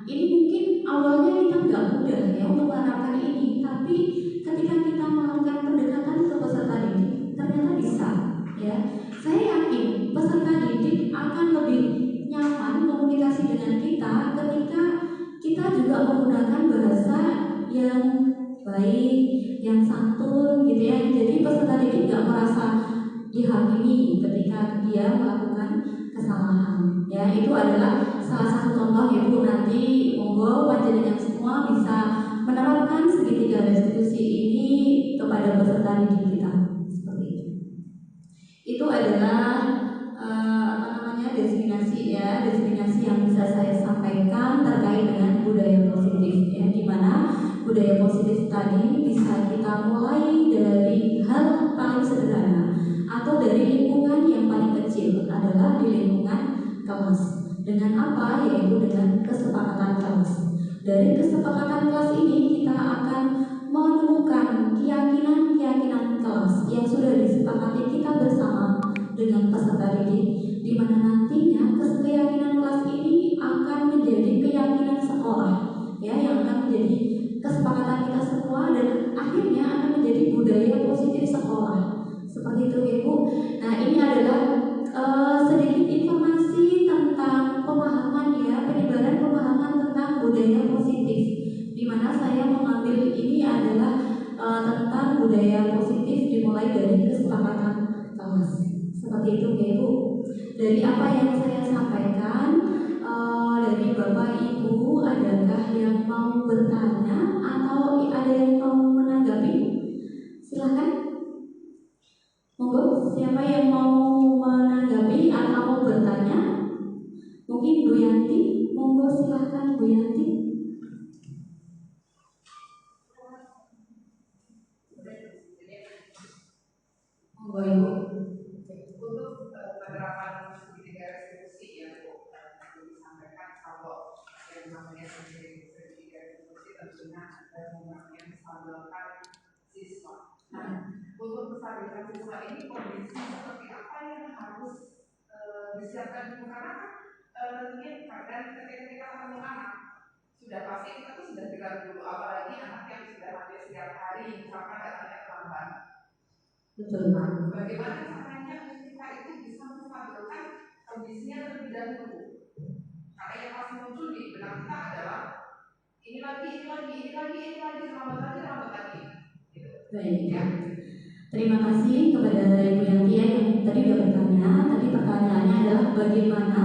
ini mungkin awalnya kita nggak mudah ya untuk menerapkan ini, tapi ketika kita melakukan pendekatan ke peserta didik, ternyata bisa ya. Saya yakin peserta didik akan lebih nyaman komunikasi dengan kita ketika kita juga menggunakan bahasa yang baik, yang santun gitu ya. Jadi peserta didik nggak merasa dihakimi ketika dia melakukan kesalahan ya. Itu adalah salah satu contoh ya Bu. Nanti monggo panjenengan semua bisa menerapkan segitiga restitusi ini kepada peserta didik kita seperti itu. Itu adalah destinasi ya, destinasi yang bisa saya sampaikan terkait dengan budaya positif ya, di mana budaya positif tadi bisa kita mulai dari hal paling sederhana atau dari lingkungan yang paling kecil, adalah di lingkungan kelas. Dengan apa? Yaitu dengan kesepakatan kelas. Dari kesepakatan kelas ini kita akan menemukan keyakinan-keyakinan kelas yang sudah disepakati kita bersama dengan peserta didik, di mana nantinya keyakinan kelas ini akan menjadi keyakinan sekolah, ya, yang akan menjadi kesepakatan kita semua dan akhirnya akan menjadi budaya positif sekolah. Seperti itu, Ibu. Nah, ini adalah sedikit informasi tentang pemahaman, ya, penyebaran pemahaman tentang budaya positif, di mana saya mengambil ini adalah tentang budaya positif dimulai dari kesepakatan kelas. Seperti itu, ya, Ibu. Dari apa yang saya sampaikan, dari Bapak Ibu, adakah yang mau bertanya atau ada yang mau menanggapi? Silahkan. Monggo, siapa yang mau menanggapi atau mau bertanya? Mungkin Bu Yanti, monggo silahkan Bu Yanti. Monggo Ibu. Untuk penerapan segitiga restitusi yang disampaikan, kalau yang namanya segitiga restitusi tentunya yang menstabilkan siswa. Nah, untuk menstabilkan siswa ini kondisi seperti apa yang harus disiapkan dulu, karena tentunya kadang ketika kita ketemu anak sudah pasti kita tuh sudah bilang dulu, apalagi anak yang sudah hampir setiap hari misalkan datangnya terlambat. Betul. Nah, bagaimana caranya kita itu bisa menstabilkan kondisinya terlebih dahulu? Karena yang pasti muncul di benak kita adalah ini lagi, lambat lagi. Gitu. Baik, ya. Terima kasih kepada Ibu Yanti yang tadi sudah bertanya. Tadi pertanyaannya adalah bagaimana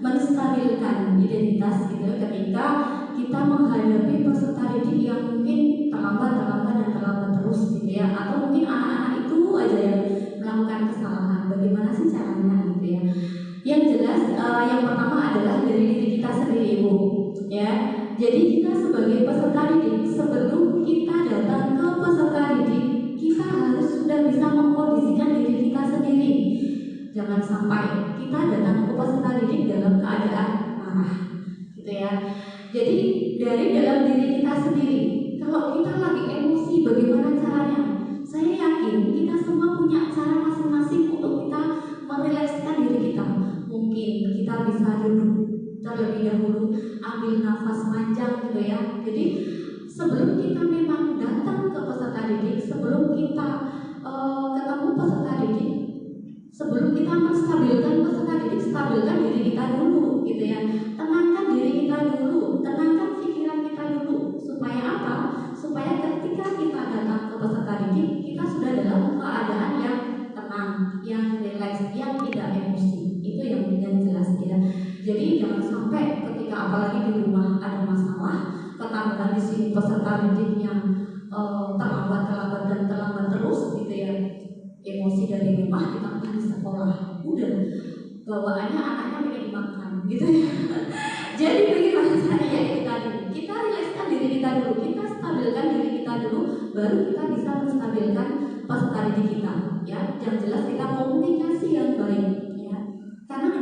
menstabilkan identitas gitu ketika kita menghadapi peserta didik yang mungkin terlambat terus gitu ya, atau mungkin anak-anak itu aja yang melakukan kesalahan. Bagaimana sih caranya gitu ya? Yang jelas yang pertama adalah dari diri kita sendiri, Ibu, ya. Jadi kita sebagai peserta didik, sebelum kita datang ke peserta didik, kita harus sudah bisa mengkondisikan diri kita sendiri. Jangan sampai kita datang ke peserta didik dalam keadaan marah, gitu ya. Jadi dari dalam diri kita sendiri, kalau kita lagi emosi, bagaimana caranya? Saya yakin kita semua punya cara masing-masing untuk kita merilekskan diri kita. Mungkin kita bisa duduk terlebih dahulu, ambil nafas panjang gitu ya. Jadi sebelum kita memang datang ke peserta didik, sebelum kita ketemu peserta didik, sebelum kita menstabilkan peserta didik, stabilkan diri kita dulu gitu ya. Tenangkan diri kita dulu, tenangkan pikiran kita dulu. Supaya apa? Supaya ketika kita datang ke peserta didik, kita sudah dalam keadaan yang tenang, yang rileks, yang tidak emosi. Itu yang jelas ya. Jadi jangan sampai ketika apalagi di rumah ada masalah, ketambahan di sini peserta didik yang terlambat terus gitu ya. Emosi dari rumah ditambah di sekolah, udah bawaannya anaknya pengen dimakan gitu ya. Jadi bagaimana caranya itu tadi? Kita rilekskan diri kita dulu, kita stabilkan diri kita dulu, baru kita bisa menstabilkan peserta didik kita ya. Yang jelas kita komunikasi yang baik ya. Karena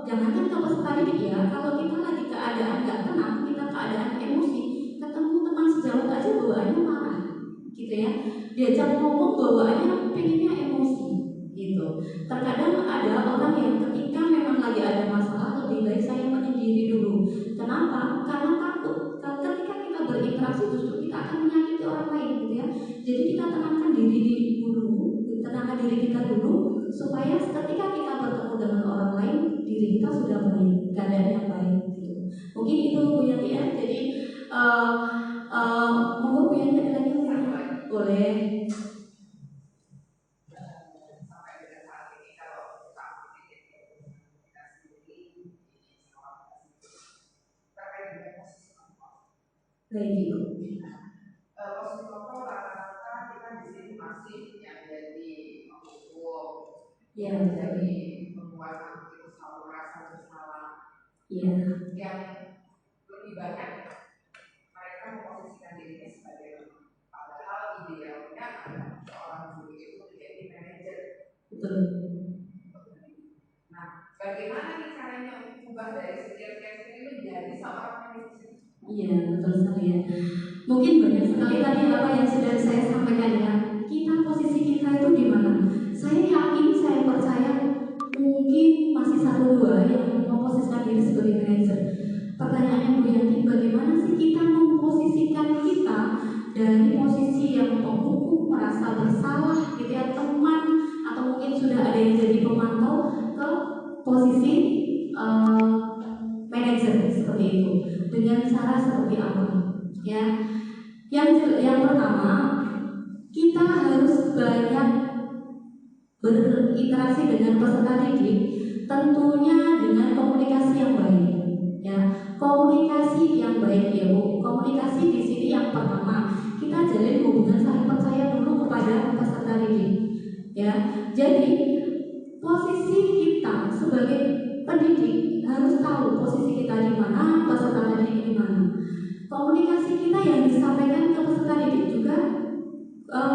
jangankan ke peserta didik ya, kalau kita lagi keadaan nggak tenang, kita keadaan emosi, ketemu teman sejawat aja bawaannya marah gitu ya. Diajak ngomong bawaannya pengennya emosi gitu. Terkadang ada orang yang ketika memang lagi ada masalah, lebih baik saya menyendiri dulu. Kenapa? Karena takut ketika kita berinteraksi justru kita akan menyakiti orang lain gitu ya. Jadi kita tenangkan diri kita dulu supaya ketika kita bertemu dengan orang lain, diri kita sudah baik, keadaan yang baik gitu. Mungkin itu Bu Yanti ya. Jadi monggo Bu Yanti lagi boleh. Baik Ibu. Posisi kontrol rata-rata kita di sini masih yang jadi hukum, yang jadi membuat itu selalu merasa bersalah. Yang lebih banyak mereka memposisikan dirinya sebagai teman. Padahal idealnya adalah seorang guru itu menjadi manajer. Betul. Nah, bagaimana nih caranya untuk mengubah dari setiap ini menjadi seorang manajer? Iya, betul sekali ya. Mungkin banyak sekali tadi apa yang sudah saya sampaikan ya. Posisi kita itu di mana? Saya yakin, saya percaya mungkin masih satu dua yang memposisikan diri sebagai manajer. Pertanyaannya Bu Yanti, bagaimana sih kita memposisikan kita dari posisi yang penghukum, merasa bersalah gitu ya, teman, atau mungkin sudah ada yang jadi pemantau ke posisi manajer seperti itu, dengan cara seperti apa ya? Yang pertama, kita harus banyak berinteraksi dengan peserta didik, tentunya dengan komunikasi yang baik ya. Komunikasi yang baik ya Bu. Komunikasi di sini yang pertama, kita jalin hubungan saling percaya dulu kepada peserta didik ya. Jadi posisi kita sebagai pendidik harus tahu posisi kita di mana, peserta didik di mana. Komunikasi kita yang disampaikan ke peserta didik juga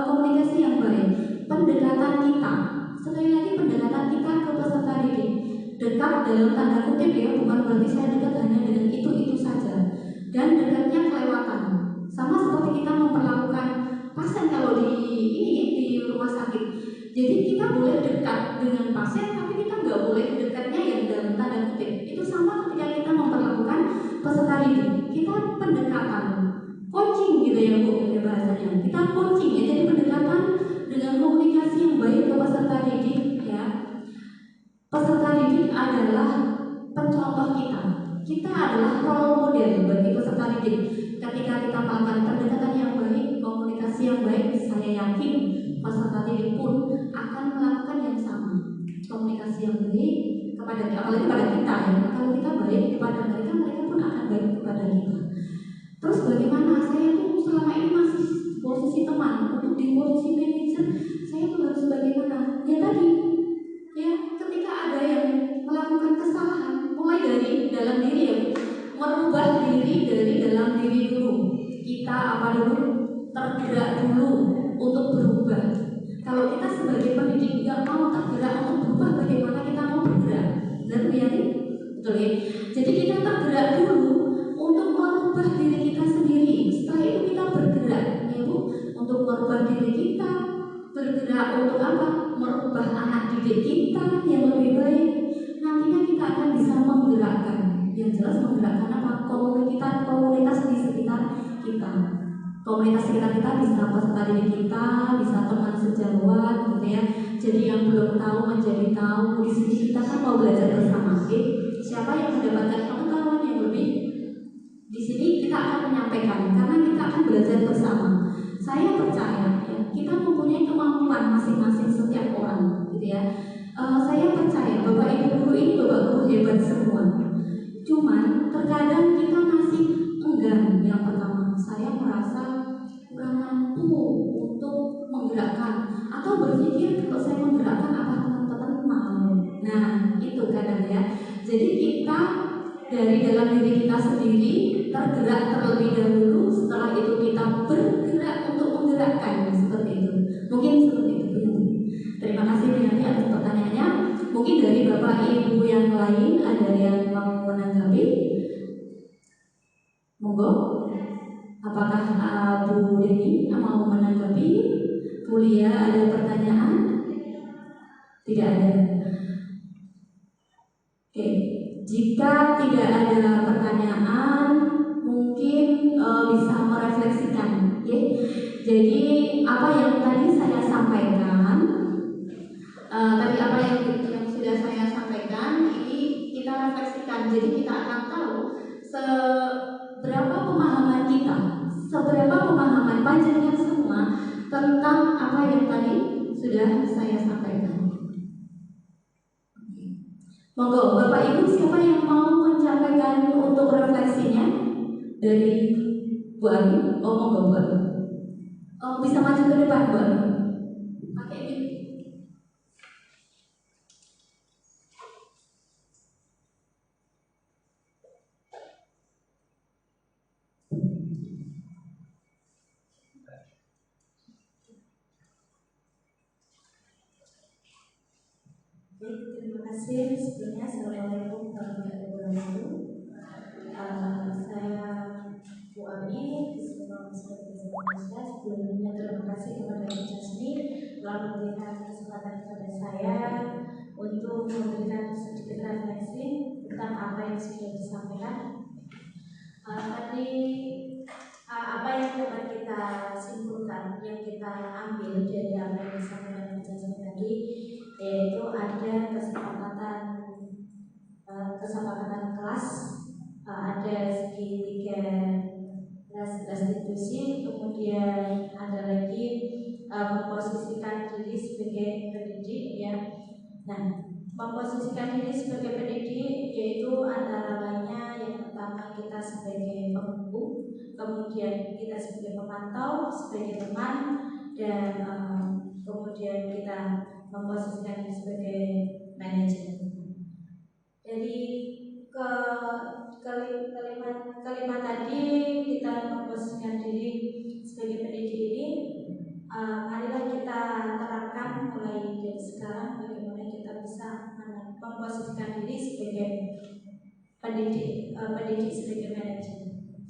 komunikasi yang baik. Pendekatan kita, sekali lagi pendekatan kita ke peserta didik, dekat dalam tanda kutip ya, bukan berarti saya dekat hanya dengan itu saja. Dan dekatnya kelewatan. Sama seperti kita memperlakukan pasien kalau di rumah sakit. Jadi kita boleh dekat dengan pasien, tapi kita nggak boleh dekatnya yang dalam tanda kutip. Itu sama ketika kita memperlakukan peserta didik. Kita pendekatan, coaching gitu ya Bu, ya bahasanya. Kita coaching ya, jadi pendekatan dengan komunikasi yang baik ke peserta didik ya. Peserta didik adalah pencontoh kita. Kita adalah role model bagi peserta didik. Ketika kita melakukan pendekatan yang baik, komunikasi yang baik, saya yakin peserta didik pun akan melakukan yang sama. Komunikasi yang baik kepada, apalagi kepada kita ya. Kalau kita baik kepada mereka, mereka pun akan baik kepada kita. Terus bagaimana? Saya tuh selama ini masih posisi teman, untuk di posisi manajer, saya tuh harus bagaimana? Ya tadi, ya ketika ada yang melakukan kesalahan, mulai dari dalam diri ya, merubah diri dari dalam diri dulu. Kita apa dulu? Tergerak dulu untuk berubah. Kalau kita sebagai pendidik nggak mau tergerak untuk berubah, bagaimana kita mau bergerak? Dan ya, betul ya. Jadi kita tergerak dulu untuk merubah diri kita sendiri. Setelah itu kita bergerak, ya Bu, untuk merubah diri kita. Bergerak untuk apa? Merubah anak didik kita yang lebih baik. Nantinya kita akan bisa menggerakkan, yang jelas menggerakkan apa? Komunitas di sekitar kita. Komunitas sekitar kita bisa peserta didik kita, bisa teman sejawat, gitu ya. Jadi yang belum tahu menjadi tahu. Di sini kita kan mau belajar bersama. Siapa yang mendapatkan pengetahuan yang lebih? Di sini kita akan menyampaikan, karena kita akan belajar bersama. Saya percaya ya, kita mempunyai kemampuan masing-masing setiap orang, gitu ya. Saya percaya Bapak Ibu guru ini Bapak guru hebat semua. Cuman terkadang kita masih enggan. Yang pertama, saya merasa kurang mampu untuk menggerakkan, atau berpikir kalau saya menggerakkan apa teman-teman mau. Nah, itu kadang ya. Jadi kita dari dalam diri kita sendiri tergerak terlebih dahulu, setelah itu kita bergerak untuk menggerakkan, seperti itu. Mungkin seperti itu. Terima kasih Bu Yanti atas pertanyaannya. Mungkin dari Bapak Ibu yang lain ada yang mau menanggapi? Monggo. Apakah Bu Deni mau menanggapi? Bu Lia ada pertanyaan? Tidak ada. Oke. Jika tidak ada pertanyaan, mungkin bisa merefleksikan, ya. Jadi apa yang tadi saya sampaikan, yang sudah saya sampaikan, ini kita refleksikan. Jadi kita akan tahu seberapa pemahaman panjenengan semua tentang apa yang tadi sudah saya sampaikan. Monggo, Bapak Ibu siapa yang mau menyampaikan untuk refleksinya dari Bu Ani? Oh, monggo Bu Ani. Oh, bisa maju ke depan Bu Ani. Pakai mic. Terima kasih sebelumnya. Assalamualaikum warahmatullahi wabarakatuh. Saya Bu Abi, Bismillahirrahmanirrahim. Sebelumnya terima kasih kepada Bu Jasmi telah memberikan kesempatan kepada saya untuk memberikan sedikit refleksi tentang apa yang sudah disampaikan. Tadi apa yang dapat kita simpulkan, yang kita ambil dari apa yang disampaikan Bu Jasmi tadi, yaitu ada kesepakatan kelas, ada segitiga restitusi, kemudian ada lagi memposisikan diri sebagai pendidik ya. Nah, memposisikan diri sebagai pendidik yaitu antara lainnya yang pertama kita sebagai pembuku, kemudian kita sebagai pemantau, sebagai teman, dan kemudian kita memposisikan diri sebagai manajer. Jadi kelima tadi kita memposisikan diri sebagai pendidik ini, marilah kita terapkan mulai dari sekarang bagaimana kita bisa memposisikan diri sebagai pendidik sebagai manajer.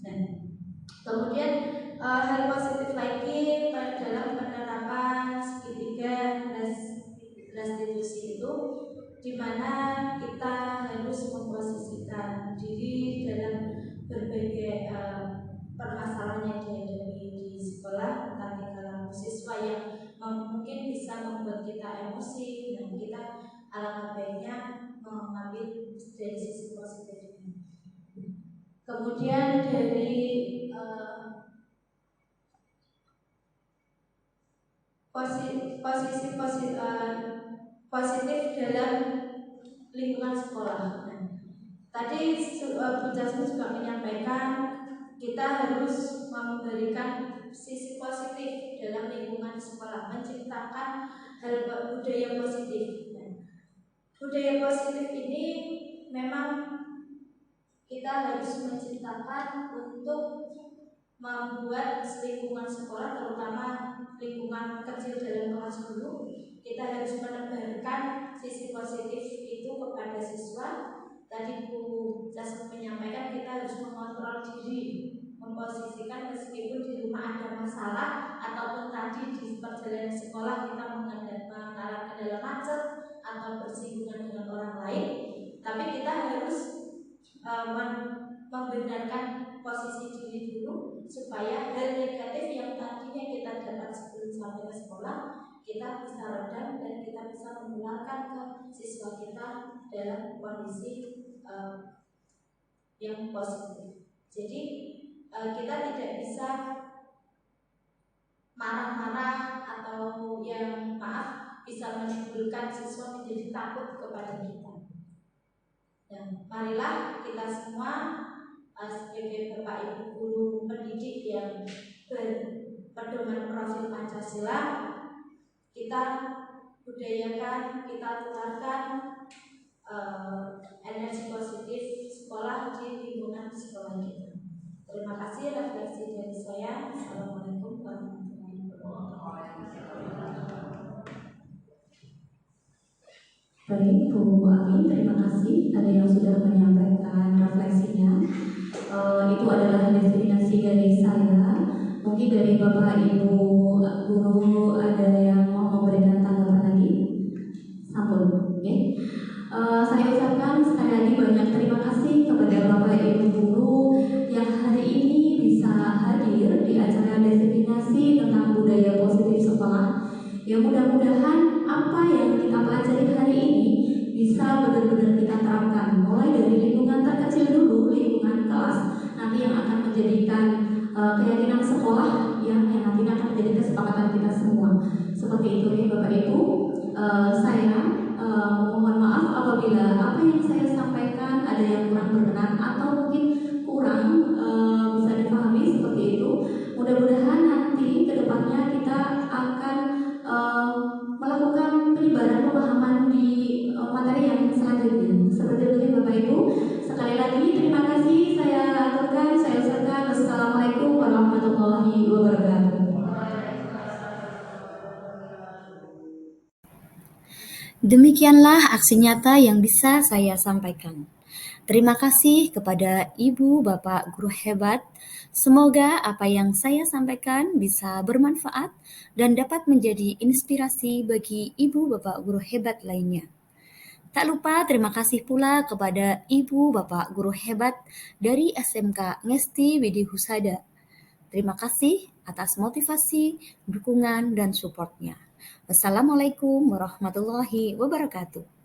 Nah, kemudian hal positif lagi dalam penerapan segitiga restitusi itu, di mana kita harus memposisikan diri dalam berbagai permasalahan yang dihadapi di sekolah, entah tingkah siswa yang mungkin bisa membuat kita emosi, dan kita alangkah baiknya mengambil dari sisi positifnya. Kemudian dari posisi positif dalam lingkungan sekolah. Nah, tadi Bu Jasmi juga menyampaikan kita harus memberikan sisi positif dalam lingkungan sekolah, menciptakan budaya positif. Nah, budaya positif ini memang kita harus menciptakan untuk membuat lingkungan sekolah, terutama lingkungan kecil dalam kelas dulu, kita harus menebarkan sisi positif itu kepada siswa. Tadi Bu Jasmi menyampaikan kita harus mengontrol diri, memposisikan meskipun di rumah ada masalah ataupun tadi di perjalanan sekolah kita mengalami kendala macet atau bersinggungan dengan orang lain, tapi kita harus membenarkan posisi diri dulu supaya hal negatif yang tadinya kita dapat sebelum sampai ke sekolah kita bisa redam dan kita bisa menularkan ke siswa kita dalam kondisi yang positif. Jadi kita tidak bisa marah-marah atau yang bisa menimbulkan siswa menjadi takut kepada kita. Dan marilah kita semua sebagai Bapak Ibu guru pendidik yang berpedoman profil Pancasila, kita budayakan, kita tularkan energi positif sekolah di lingkungan sekolah kita. Terima kasih refleksi dari saya. Assalamualaikum warahmatullahi wabarakatuh. Baik, Bu Ami, terima kasih ada yang sudah menyampaikan refleksinya. Itu adalah definisi dari saya. Mungkin dari Bapak Ibu guru ada yang mau memberikan tanggapan lagi? Sampun, oke. Saya ucapkan sekali lagi banyak terima kasih kepada Bapak Ibu guru yang hari ini bisa hadir di acara definisi tentang budaya positif sekolah. Ya, mudah-mudahan apa yang kita pelajari hari ini bisa benar-benar kita terapkan, mulai dari lingkungan terkecil dulu, lingkungan kelas, nanti yang akan menjadikan keyakinan sekolah yang nantinya akan menjadi kesepakatan kita semua. Seperti itu ya Bapak Ibu. Saya mohon maaf apabila apa yang saya sampaikan ada yang kurang berkenan atau mungkin kurang bisa dipahami seperti itu. Mudah-mudahan nanti kedepannya kita akan melakukan penyebaran pemahaman di materi yang selanjutnya. Seperti itu Bapak Ibu. Sekali lagi terima kasih saya aturkan, saya ucapkan wassalamualaikum warahmatullahi wabarakatuh. Demikianlah aksi nyata yang bisa saya sampaikan. Terima kasih kepada Ibu Bapak guru hebat. Semoga apa yang saya sampaikan bisa bermanfaat dan dapat menjadi inspirasi bagi Ibu Bapak guru hebat lainnya. Tak lupa terima kasih pula kepada Ibu Bapak guru hebat dari SMK Ngesti Widi Husada. Terima kasih atas motivasi, dukungan, dan supportnya. Wassalamualaikum warahmatullahi wabarakatuh.